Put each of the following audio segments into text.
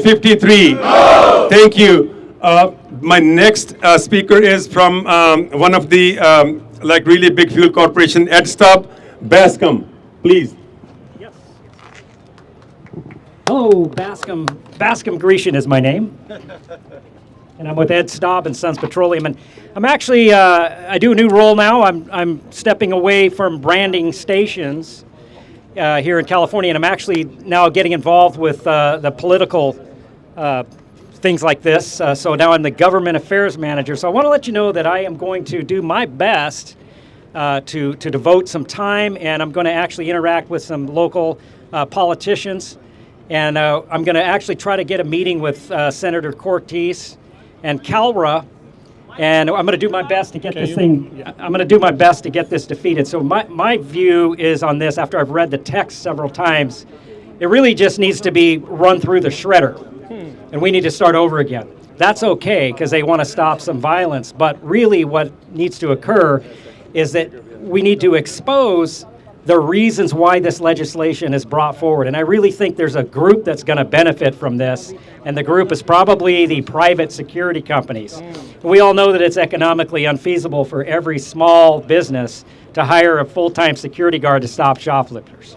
SB533? No. Thank you. My next speaker is from one of the really big fuel corporation, EdStop, Bascomb. Please. Yes. Hello, Bascomb Grecian is my name. And I'm with Ed Staub and Sons Petroleum. And I'm actually, I do a new role now. I'm stepping away from branding stations here in California, and I'm actually now getting involved with the political things like this. So now I'm the government affairs manager. So I want to let you know that I am going to do my best to devote some time, and I'm going to actually interact with some local politicians. And I'm going to actually try to get a meeting with Senator Cortez and Calra, and I'm going to do my best to get this thing. I'm going to do my best to get this defeated. So my view is on this, after I've read the text several times, it really just needs to be run through the shredder, and we need to start over again. That's okay, because they want to stop some violence, but really what needs to occur is that we need to expose the reasons why this legislation is brought forward. And I really think there's a group that's going to benefit from this, and the group is probably the private security companies. We all know that it's economically unfeasible for every small business to hire a full-time security guard to stop shoplifters.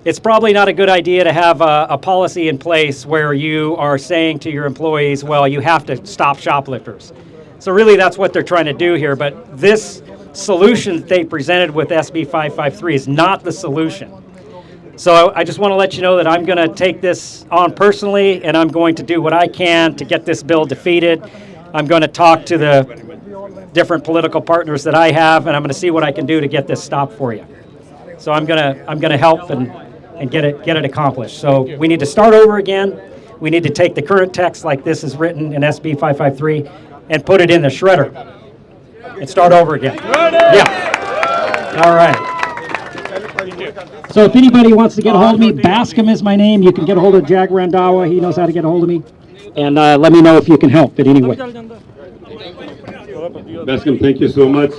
It's probably not a good idea to have a policy in place where you are saying to your employees, well, you have to stop shoplifters. So really that's what they're trying to do here, but this solution that they presented with SB553 is not the solution. So I just want to let you know that I'm going to take this on personally, and I'm going to do what I can to get this bill defeated. I'm going to talk to the different political partners that I have, and I'm going to see what I can do to get this stopped for you. So I'm going to help and get it accomplished. So we need to start over again. We need to take the current text like this is written in SB553 and put it in the shredder and start over again. Yeah. All right. So if anybody wants to get a hold of me, Bascomb is my name. You can get a hold of Jack Randhawa. He knows how to get a hold of me. And let me know if you can help in any way. Bascomb, thank you so much.